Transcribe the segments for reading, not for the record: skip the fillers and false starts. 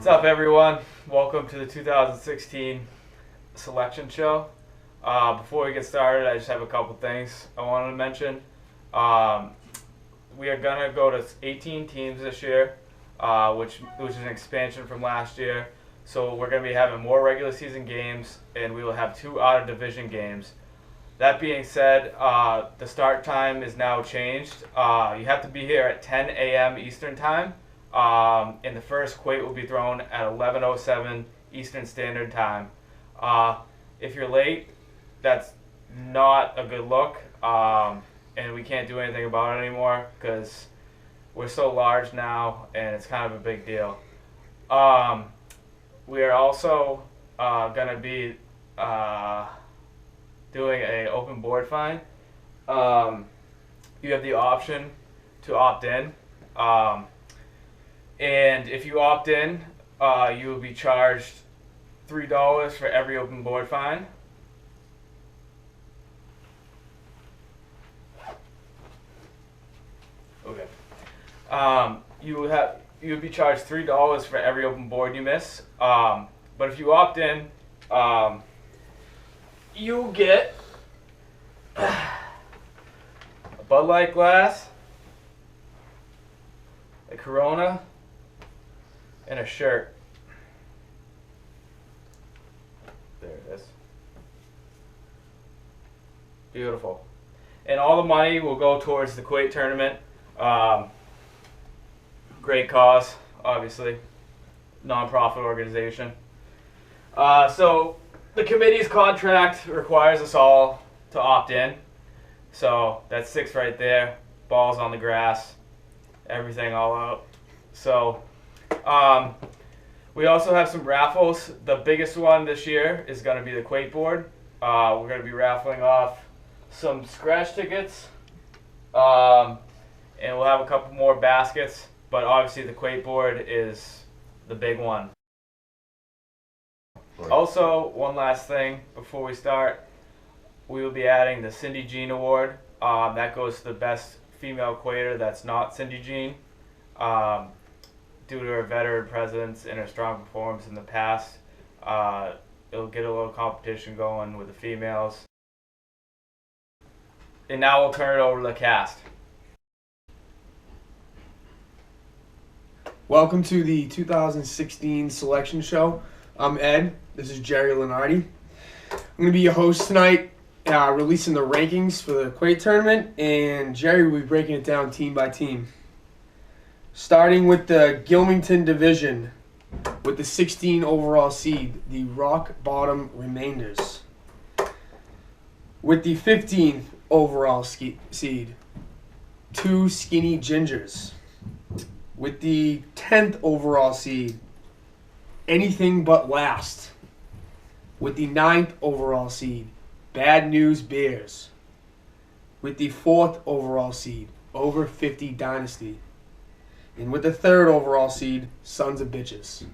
What's up, everyone? Welcome to the 2016 selection show. Before we get started, I just have a couple things I wanted to mention. We are gonna go to 18 teams this year, which is an expansion from last year. So we're gonna be having more regular season games, and we will have 2 out of division games. That being said, the start time is now changed. You have to be here at 10 a.m. Eastern time. And the first quoit will be thrown at 11:07 Eastern Standard Time. If you're late, that's not a good look, and we can't do anything about it anymore because we're so large now, and it's kind of a big deal. We are also going to be doing a open board fine. You have the option to opt in. And if you opt in, you will be charged $3 for every open board fine. Okay. You would be charged $3 for every open board you miss. But if you opt in, you get a Bud Light glass, a Corona, and a shirt. There it is. Beautiful. And all the money will go towards the Quoit tournament. Great cause, obviously. Non-profit organization. So the committee's contract requires us all to opt in. So that's 6 right there. Balls on the grass. Everything all out. So we also have some raffles. The biggest one this year is going to be the Quoit board. We're going to be raffling off some scratch tickets, and we'll have a couple more baskets, but obviously the Quoit board is the big one. Also, one last thing before we start, we will be adding the Cindy Jean Award. That goes to the best female quater that's not Cindy Jean. Due to her veteran presence and her strong performance in the past, it'll get a little competition going with the females. And now we'll turn it over to the cast. Welcome to the 2016 selection show. I'm Ed. This is Jerry Lenardi. I'm going to be your host tonight, releasing the rankings for the Quoit tournament, and Jerry will be breaking it down team by team. Starting with the Gilmington division, with the 16 overall seed, the Rock Bottom Remainders. With the 15th overall seed, 2 Skinny Gingers. With the 10th overall seed, Anything But Last. With the 9th overall seed, Bad News Bears. With the 4th overall seed, Over 50 Dynasty. And with the 3rd overall seed, Sons of Bitches.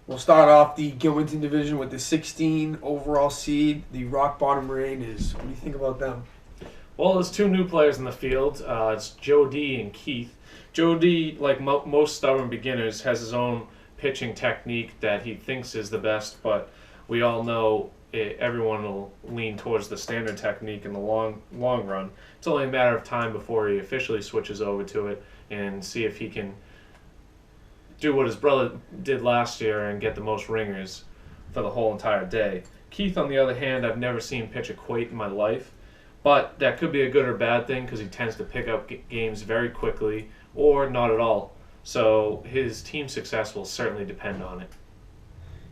We'll start off the Gilmington division with the 16 overall seed, the Rock Bottom Remainders. What do you think about them? Well, there's 2 new players in the field. It's Joe D and Keith. Joe D, like most stubborn beginners, has his own pitching technique that he thinks is the best, but we all know everyone will lean towards the standard technique in the long run. It's only a matter of time before he officially switches over to it and see if he can do what his brother did last year and get the most ringers for the whole entire day. Keith, on the other hand, I've never seen pitch a Quoit in my life, but that could be a good or bad thing because he tends to pick up games very quickly or not at all. So his team success will certainly depend on it.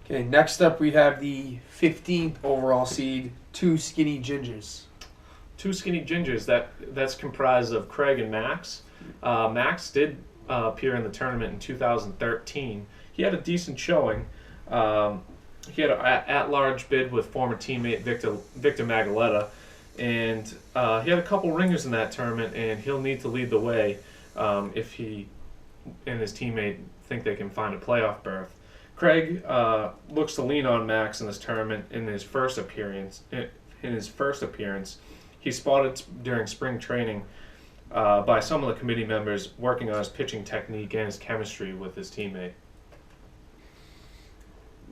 Okay, next up we have the 15th overall seed, 2 Skinny Gingers. 2 Skinny Gingers, that's comprised of Craig and Max. Max did appear in the tournament in 2013. He had a decent showing. He had an at-large bid with former teammate Victor Magaletta, and he had a couple ringers in that tournament, and he'll need to lead the way if he and his teammate think they can find a playoff berth. Craig looks to lean on Max in this tournament in his first appearance. He spotted during spring training by some of the committee members working on his pitching technique and his chemistry with his teammate.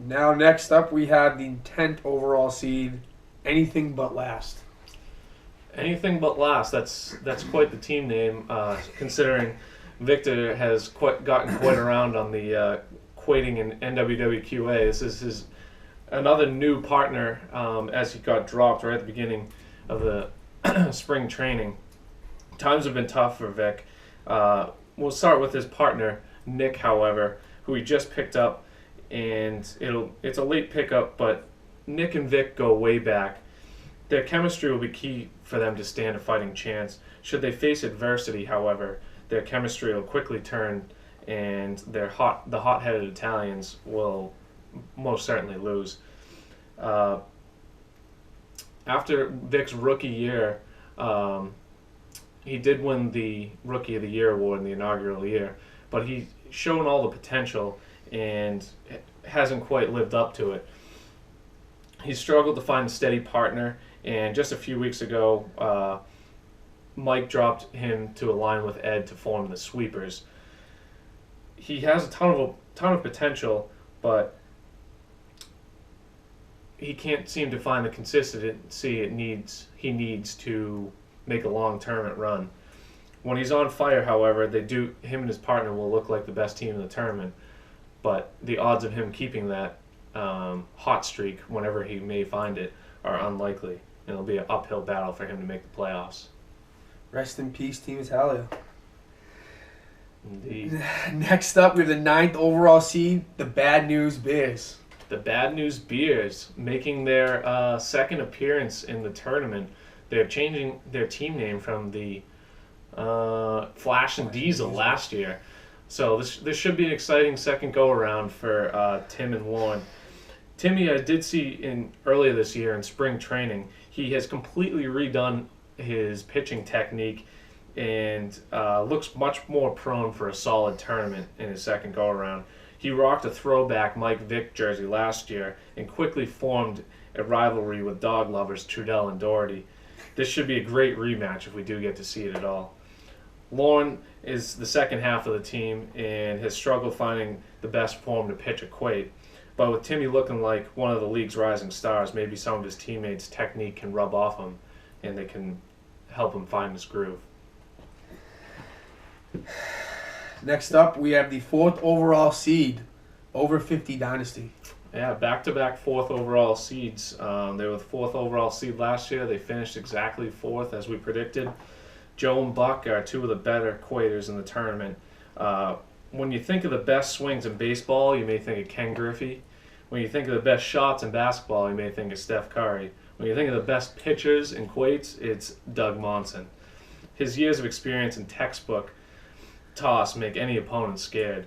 Now, next up, we have the 10th overall seed, Anything But Last. Anything But Last. That's quite the team name, considering Victor has gotten quite around on the quoiting in NWWQA. This is another new partner as he got dropped right at the beginning of the spring training. Times have been tough for Vic. We'll start with his partner, Nick, however, who he just picked up, and it's a late pickup, but Nick and Vic go way back. Their chemistry will be key for them to stand a fighting chance. Should they face adversity, however, their chemistry will quickly turn, and the hot-headed Italians will most certainly lose. After Vic's rookie year, he did win the Rookie of the Year award in the inaugural year, but he's shown all the potential and hasn't quite lived up to it. He struggled to find a steady partner, and just a few weeks ago, Mike dropped him to align with Ed to form the Sweepers. He has a ton of potential, but he can't seem to find the consistency he needs to make a long tournament run. When he's on fire, however, him and his partner will look like the best team in the tournament, but the odds of him keeping that hot streak whenever he may find it are unlikely, and it'll be an uphill battle for him to make the playoffs. Rest in peace, Team Italia. Indeed. Next up, we have the 9th overall seed, the Bad News Bears. The Bad News Bears, making their second appearance in the tournament. They're changing their team name from the Flash and Diesel last year. So this should be an exciting second go-around for Tim and Lauren. Timmy, I did see earlier this year in spring training, he has completely redone his pitching technique and looks much more prone for a solid tournament in his second go-around. He rocked a throwback Mike Vick jersey last year and quickly formed a rivalry with dog lovers Trudell and Doherty. This should be a great rematch if we do get to see it at all. Lauren is the second half of the team and has struggled finding the best form to pitch a Quoit. But with Timmy looking like one of the league's rising stars, maybe some of his teammates' technique can rub off him and they can help him find his groove. Next up, we have the 4th overall seed, Over 50 Dynasty. Yeah, back-to-back 4th overall seeds. They were the 4th overall seed last year. They finished exactly 4th as we predicted. Joe and Buck are two of the better quaters in the tournament. When you think of the best swings in baseball, you may think of Ken Griffey. When you think of the best shots in basketball, you may think of Steph Curry. When you think of the best pitchers in Quoits, it's Doug Monson. His years of experience in textbook toss make any opponent scared.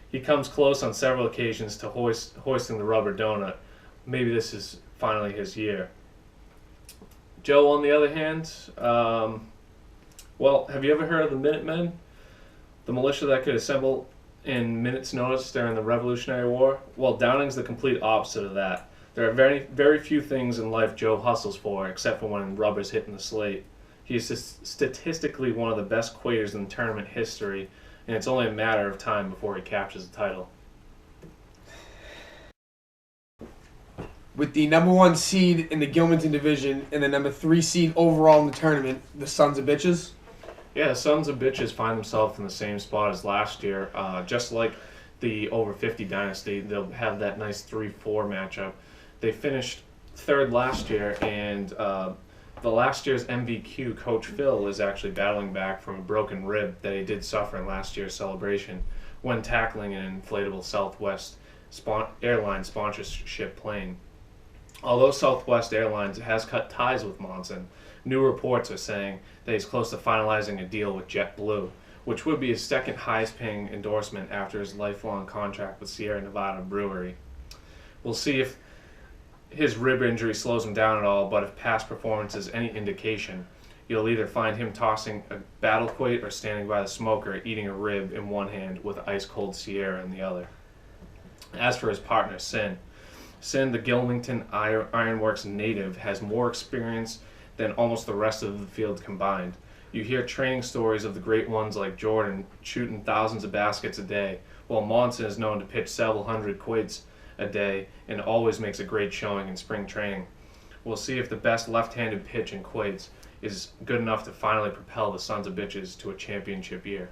He comes close on several occasions to hoisting the rubber donut. Maybe this is finally his year. Joe, on the other hand, well, have you ever heard of the Minutemen? The militia that could assemble in minutes' notice during the Revolutionary War? Well, Downing's the complete opposite of that. There are very, very few things in life Joe hustles for, except for when rubber's hitting the slate. He is statistically one of the best quaters in tournament history, and it's only a matter of time before he captures the title. With the number 1 seed in the Gilmanton division and the number 3 seed overall in the tournament, the Sons of Bitches. Yeah, the Sons of Bitches find themselves in the same spot as last year. Just like the Over 50 Dynasty, they'll have that nice 3-4 matchup. They finished 3rd last year, and the last year's MVQ, Coach Phil, is actually battling back from a broken rib that he did suffer in last year's celebration when tackling an inflatable Southwest Airlines sponsorship plane. Although Southwest Airlines has cut ties with Monson, new reports are saying that he's close to finalizing a deal with JetBlue, which would be his second highest paying endorsement after his lifelong contract with Sierra Nevada Brewery. We'll see if his rib injury slows him down at all, but if past performance is any indication, you'll either find him tossing a battle quoit or standing by the smoker eating a rib in one hand with ice-cold Sierra in the other. As for his partner, Sin, the Gilmanton Ironworks native, has more experience than almost the rest of the field combined. You hear training stories of the great ones like Jordan shooting thousands of baskets a day, while Monson is known to pitch several hundred quoits a day and always makes a great showing in spring training. We'll see if the best left-handed pitch in quoits is good enough to finally propel the Sons of Bitches to a championship year.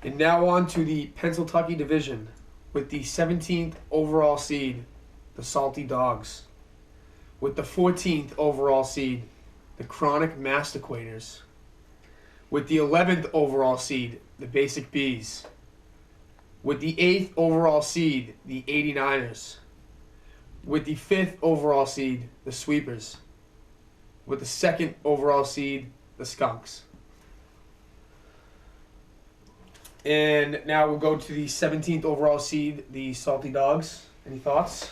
And now on to the Pennsylvania Division with the 17th overall seed, the Salty Dogs. With the 14th overall seed, the Chronic Mastiquators. With the 11th overall seed, the Basic Bees. With the 8th overall seed, the 89ers. With the 5th overall seed, the Sweepers. With the 2nd overall seed, the Skunks. And now we'll go to the 17th overall seed, the Salty Dogs. Any thoughts?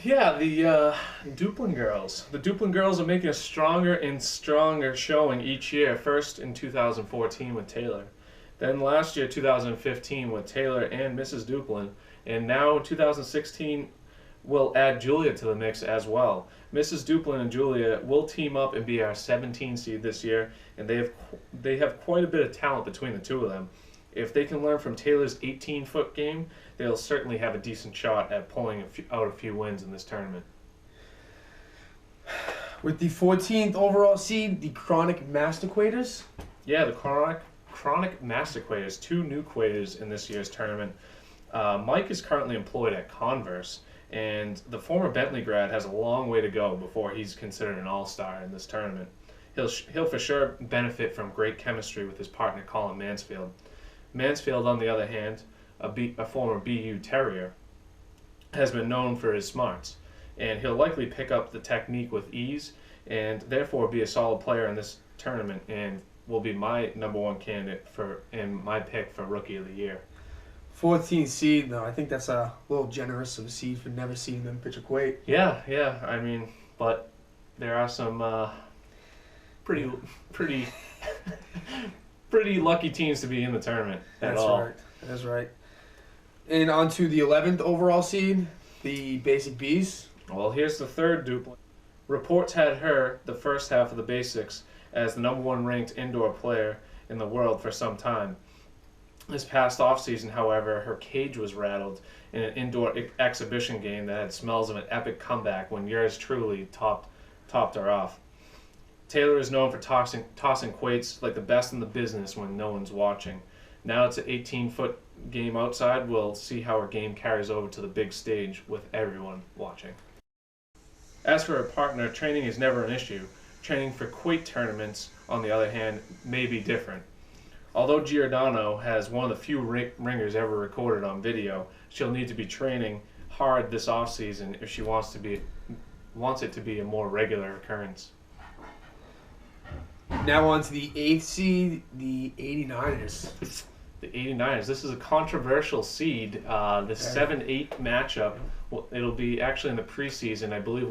Yeah, the Duplin girls. The Duplin girls are making a stronger and stronger showing each year. First in 2014 with Taylor. Then last year, 2015, with Taylor and Mrs. Duplin. And now 2016 will add Julia to the mix as well. Mrs. Duplin and Julia will team up and be our 17 seed this year. And they have quite a bit of talent between the two of them. If they can learn from Taylor's 18-foot game, they'll certainly have a decent shot at pulling out a few wins in this tournament. With the 14th overall seed, the Chronic Mastiquators. Yeah, the Chronic Mastiquators, 2 new quators in this year's tournament. Mike is currently employed at Converse, and the former Bentley grad has a long way to go before he's considered an all-star in this tournament. He'll for sure benefit from great chemistry with his partner Colin Mansfield. Mansfield, on the other hand, a former BU Terrier, has been known for his smarts, and he'll likely pick up the technique with ease and therefore be a solid player in this tournament and will be my number 1 candidate and my pick for Rookie of the Year. 14th seed, though. I think that's a little generous of a seed for never seeing them pitch a quake. Yeah. I mean, but there are some pretty pretty lucky teams to be in the tournament at all. That's right. And on to the 11th overall seed, the Basic Bees. Well, here's the third Duplin. Reports had her, the first half of the Basics, as the number 1 ranked indoor player in the world for some time. This past offseason, however, her cage was rattled in an indoor exhibition game that had smells of an epic comeback when yours truly topped her off. Taylor is known for tossing quoits like the best in the business when no one's watching. Now it's an 18-foot game outside. We'll see how her game carries over to the big stage with everyone watching. As for her partner, training is never an issue. Training for quoit tournaments, on the other hand, may be different. Although Giordano has one of the few ringers ever recorded on video, she'll need to be training hard this offseason if she wants it to be a more regular occurrence. Now on to the 8th seed, the 89ers. The 89ers. This is a controversial seed. The 7-8 matchup. It'll be actually in the preseason. I believe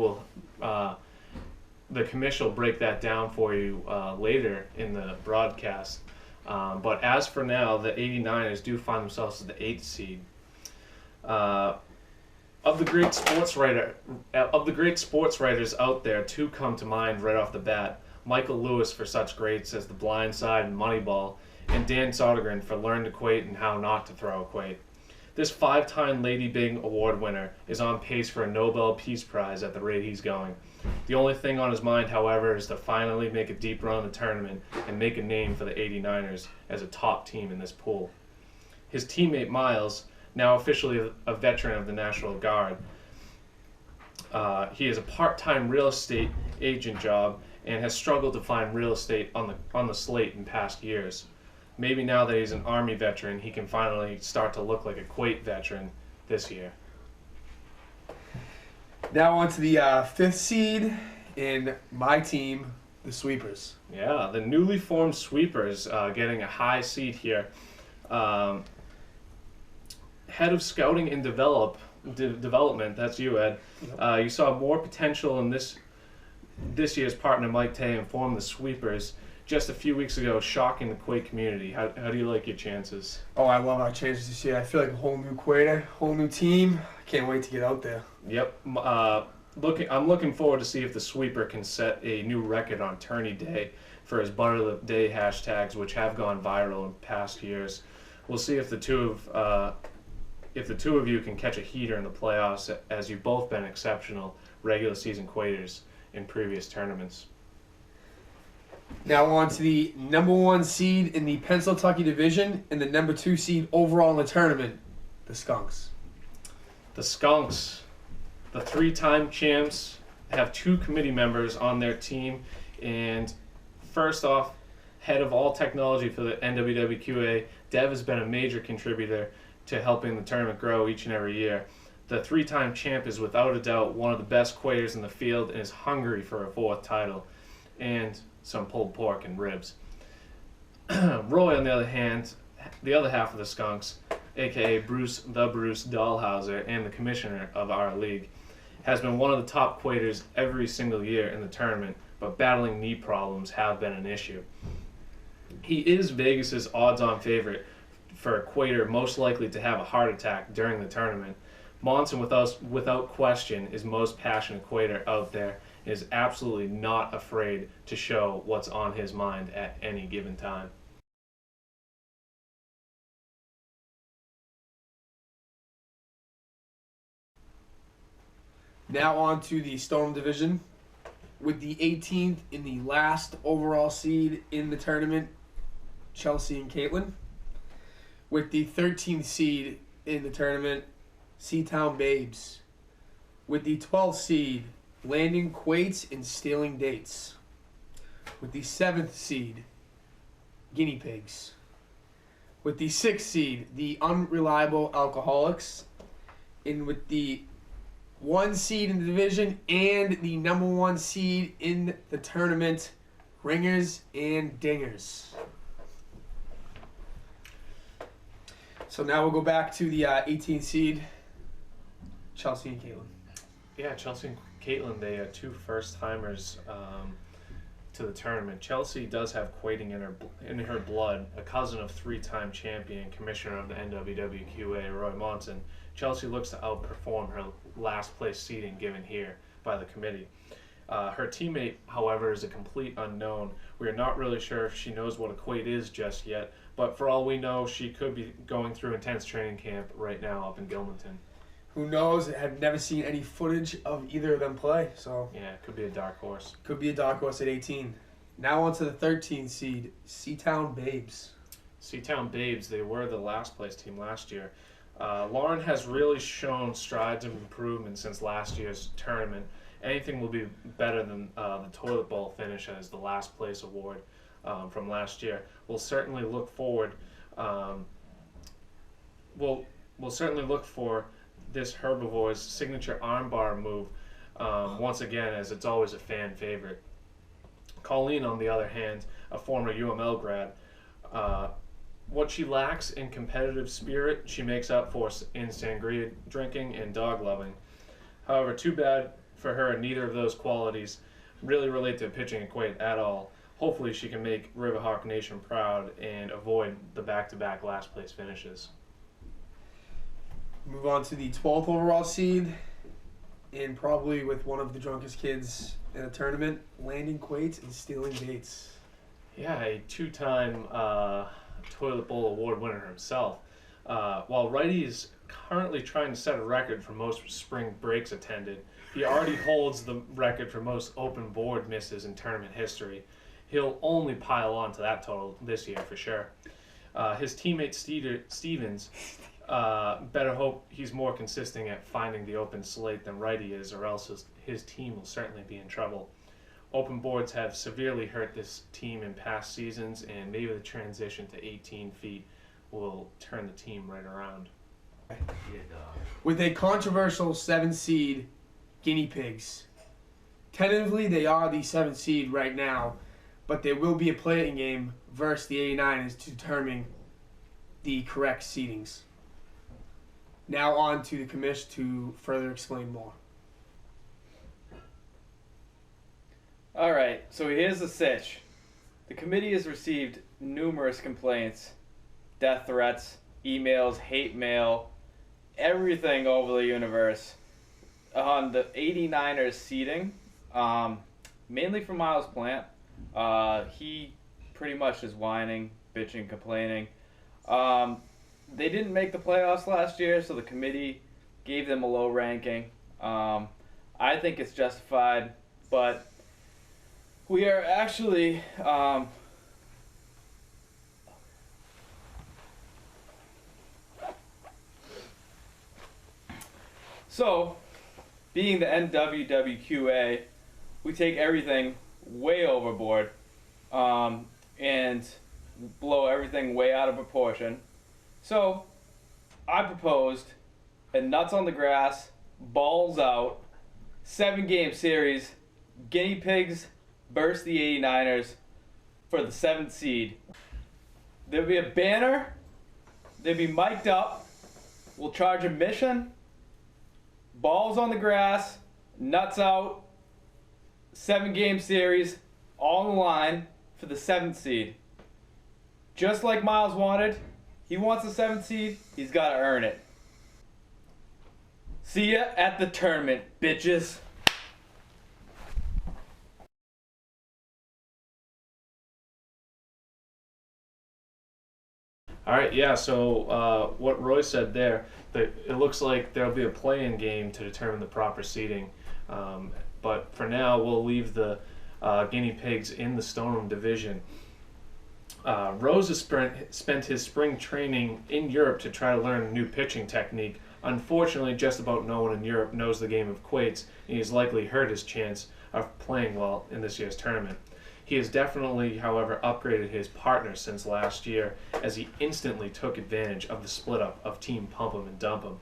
the commission will break that down for you later in the broadcast. But as for now, the 89ers do find themselves as the 8th seed. Of the great sports writers out there, 2 come to mind right off the bat. Michael Lewis for such greats as The Blind Side and Moneyball, and Dan Sodergren for Learn to Quoit and How Not to Throw a Quoit. This 5-time Lady Bing Award winner is on pace for a Nobel Peace Prize at the rate he's going. The only thing on his mind, however, is to finally make a deep run in the tournament and make a name for the 89ers as a top team in this pool. His teammate Miles, now officially a veteran of the National Guard, he has a part-time real estate agent job and has struggled to find real estate on the slate in past years. Maybe now that he's an Army veteran, he can finally start to look like a Quoit veteran this year. Now on to the 5th seed in my team, the Sweepers. Yeah, the newly formed Sweepers getting a high seed here. Head of Scouting and Development, that's you, Ed. You saw more potential in this year's partner Mike Tay informed the Sweepers just a few weeks ago, shocking the Quake community. How do you like your chances? Oh, I love our chances this year. I feel like a whole new Quater, whole new team. I can't wait to get out there. Yep. I'm looking forward to see if the sweeper can set a new record on Tourney Day for his Butter of the Day hashtags, which have gone viral in past years. We'll see if the two of you can catch a heater in the playoffs, as you've both been exceptional regular season Quaters in previous tournaments. Now on to the number 1 seed in the Pennsylvania division and the number 2 seed overall in the tournament, the Skunks. The Skunks, the 3-time champs, have 2 committee members on their team, and first off, head of all technology for the NWWQA, Dev has been a major contributor to helping the tournament grow each and every year. The 3-time champ is without a doubt one of the best Quaters in the field and is hungry for a 4th title and some pulled pork and ribs. Roy, on the other hand, the other half of the Skunks, aka Bruce Dahlhauser, and the commissioner of our league, has been one of the top Quaters every single year in the tournament, but battling knee problems have been an issue. He is Vegas's odds-on favorite for a Quater most likely to have a heart attack during the tournament. Monson, without question, is most passionate Quater out there and is absolutely not afraid to show what's on his mind at any given time. Now on to the Storm division. With the 18th in the last overall seed in the tournament, Chelsea and Caitlin. With the 13th seed in the tournament, Seatown Babes. With the 12th seed, landing Quoits and stealing dates. With the 7th seed, Guinea Pigs. With the 6th seed, the Unreliable Alcoholics. And with the 1 seed in the division and the number 1 seed in the tournament, Ringers and Dingers. So now we'll go back to the 18th seed, Chelsea and Caitlin. Yeah, Chelsea and Caitlin, they are 2 first-timers to the tournament. Chelsea does have quating in her blood, a cousin of 3-time champion, commissioner of the NWWQA, Roy Monson. Chelsea looks to outperform her last-place seeding given here by the committee. Her teammate, however, is a complete unknown. We are not really sure if she knows what a quate is just yet, but for all we know, she could be going through intense training camp right now up in Gilmanton. Who knows? I have never seen any footage of either of them play, so yeah, it could be a dark horse. Could be a dark horse at 18. Now on to the 13th seed, Seatown Babes. Seatown Babes, they were the last place team last year. Lauren has really shown strides of improvement since last year's tournament. Anything will be better than the toilet bowl finish as the last place award from last year. We'll certainly look forward. We'll certainly look for this herbivore's signature armbar move once again, as it's always a fan favorite. Colleen, on the other hand, a former UML grad, what she lacks in competitive spirit, she makes up for in sangria drinking and dog loving. However, too bad for her, neither of those qualities really relate to pitching equate at all. Hopefully she can make Riverhawk Nation proud and avoid the back-to-back last place finishes. Move on to the 12th overall seed, and probably with one of the drunkest kids in a tournament, landing Quates and stealing dates. Yeah, a 2-time Toilet Bowl Award winner himself. While Righty is currently trying to set a record for most spring breaks attended, he already holds the record for most open board misses in tournament history. He'll only pile on to that total this year for sure. His teammate Stevens better hope he's more consistent at finding the open slate than Righty is, or else his team will certainly be in trouble. Open boards have severely hurt this team in past seasons, and maybe the transition to 18 feet will turn the team right around. With a controversial 7th seed, Guinea Pigs. Tentatively, they are the 7th seed right now, but there will be a playing game versus the 89ers to determine the correct seedings. Now on to the commish to further explain more. All right, so here's the sitch. The committee has received numerous complaints, death threats, emails, hate mail, everything over the universe on the 89ers seating, mainly from Miles Plant. He pretty much is whining, bitching, complaining. They didn't make the playoffs last year, so the committee gave them a low ranking. I think it's justified, but we are actually so, being the NWWQA, we take everything way overboard and blow everything way out of proportion. So, I proposed a nuts on the grass, balls out, 7-game series, guinea pigs versus the 89ers for the 7th seed. There'll be a banner, they'll be mic'd up, we'll charge admission, balls on the grass, nuts out, 7-game series, all on the line for the 7th seed. Just like Miles wanted, he wants the 7th seed, he's got to earn it. See ya at the tournament, bitches. All right, yeah, so what Roy said there, that it looks like there'll be a play-in game to determine the proper seeding. But for now, we'll leave the guinea pigs in the Stoneham division. Rose has spent his spring training in Europe to try to learn a new pitching technique. Unfortunately, just about no one in Europe knows the game of Quoits, and he's likely hurt his chance of playing well in this year's tournament. He has definitely, however, upgraded his partner since last year, as he instantly took advantage of the split-up of Team Pump 'em and Dump 'em.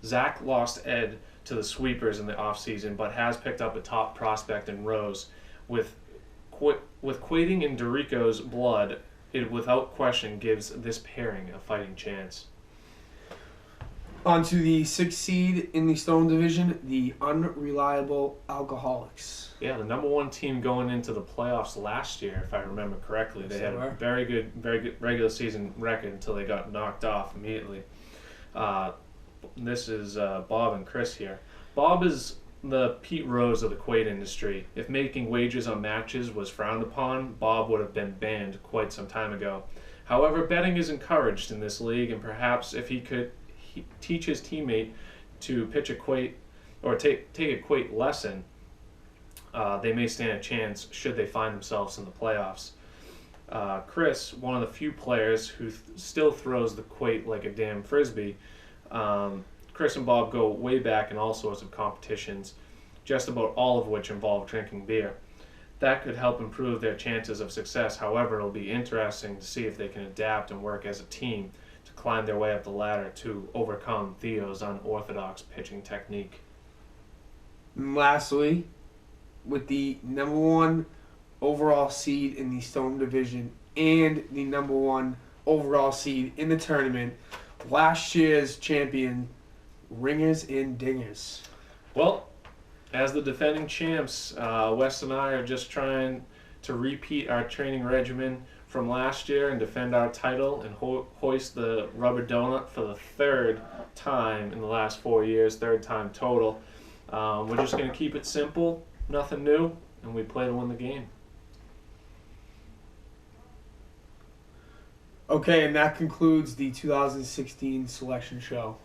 Zach lost Ed to the sweepers in the offseason, but has picked up a top prospect in Rose. With Quaiting in Dorico's blood, it without question gives this pairing a fighting chance. On to the 6th seed in the Stone division, the Unreliable Alcoholics. Yeah, the number 1 team going into the playoffs last year, if I remember correctly. They had a very good regular season record until they got knocked off immediately. This is Bob and Chris here. Bob is the Pete Rose of the Quaid industry. If making wagers on matches was frowned upon, Bob would have been banned quite some time ago. However, betting is encouraged in this league, and perhaps if he could teach his teammate to pitch a Quait or take a Quait lesson, they may stand a chance should they find themselves in the playoffs. Chris, one of the few players who still throws the Quait like a damn frisbee, Chris and Bob go way back in all sorts of competitions, just about all of which involve drinking beer. That could help improve their chances of success. However, it'll be interesting to see if they can adapt and work as a team to climb their way up the ladder to overcome Theo's unorthodox pitching technique. And lastly, with the number 1 overall seed in the Stone division and the number 1 overall seed in the tournament, last year's champion, Ringers and Dingers. Well, as the defending champs, Wes and I are just trying to repeat our training regimen from last year and defend our title and hoist the rubber donut for the 3rd time in the last 4 years, 3rd time total. We're just going to keep it simple, nothing new, and we play to win the game. Okay, and that concludes the 2016 selection show.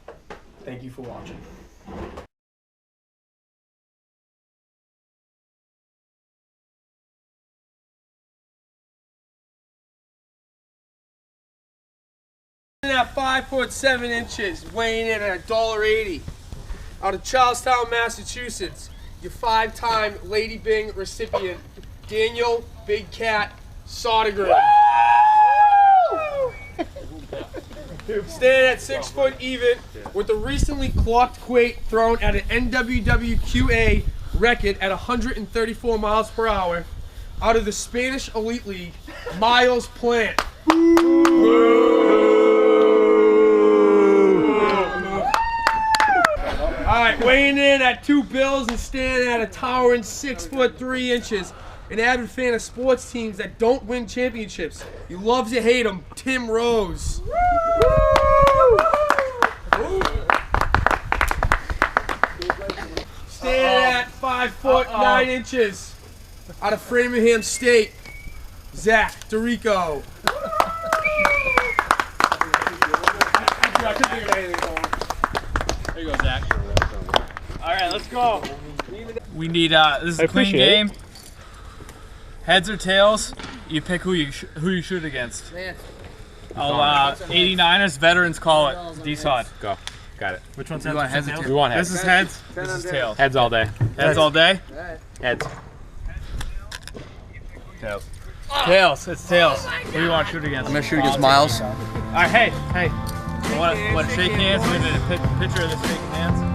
Thank you for watching. At 5'7" inches, weighing in at $1.80, out of Charlestown, Massachusetts, your 5-time Lady Bing recipient, Daniel Big Cat Sodergren. Standing at 6 foot even, with the recently clocked Quait thrown at an NWWQA record at 134 miles per hour, out of the Spanish Elite League, Miles Plant. Alright, weighing in at 2 bills and standing at a towering 6'3" an avid fan of sports teams that don't win championships. You love to hate them, Tim Rose. Standing at 5 foot 9 inches, out of Framingham State, Zach DeRico. There you go, Zach. All right, let's go. We need this is a clean game. Heads or tails, you pick who you shoot against. I'll 89ers veterans call it. D-Sod. Go. Got it. Which one's You want heads or tails? We want heads. This is heads. This is tails. Heads all day. Heads all day. Heads. Tails. Tails. It's tails. Who do you want to shoot against? I'm gonna shoot against Miles. All right, hey. Want to shake hands? We need a picture of the shaking hands.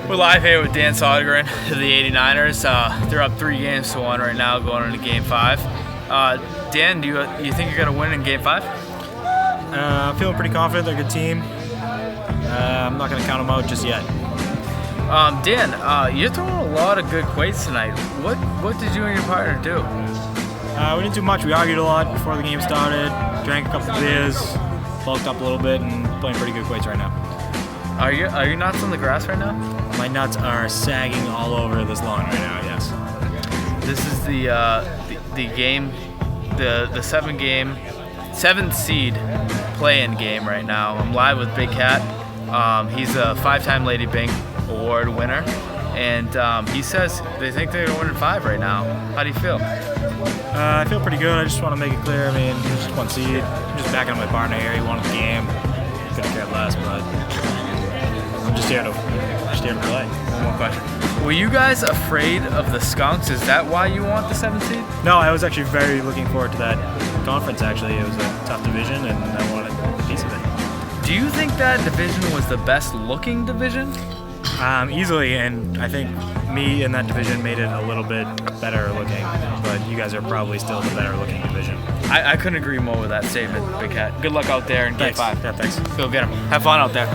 We're live here with Dan Sodergren of the 89ers. They're up 3 games to 1 right now, going into Game 5. Dan, do you think you're going to win in Game 5? I'm feeling pretty confident. They're a good team. I'm not going to count them out just yet. Dan, you're throwing a lot of good quoits tonight. What did you and your partner do? We didn't do much. We argued a lot before the game started, drank a couple of beers, bulked up a little bit, and playing pretty good quoits right now. Are your nuts on the grass right now? My nuts are sagging all over this lawn right now, yes. This is the game, the 7th seed play-in game right now. I'm live with Big Cat. He's a 5-time Lady Bink Award winner, and he says they think they're going to win in 5 right now. How do you feel? I feel pretty good. I just want to make it clear. I mean, it's just 1 seed. I'm just backing up my partner here. He wanted the game. Couldn't care less, but I'm just here to play. One more question. Were you guys afraid of the Skunks? Is that why you want the 7th seed? No, I was actually very looking forward to that conference, actually. It was a tough division, and I wanted a piece of it. Do you think that division was the best looking division? Easily, and I think me in that division made it a little bit better looking, but you guys are probably still the better looking division. I couldn't agree more with that statement, Big Cat. Good luck out there in Game 5. Yeah, thanks. Go get 'em. Have fun out there.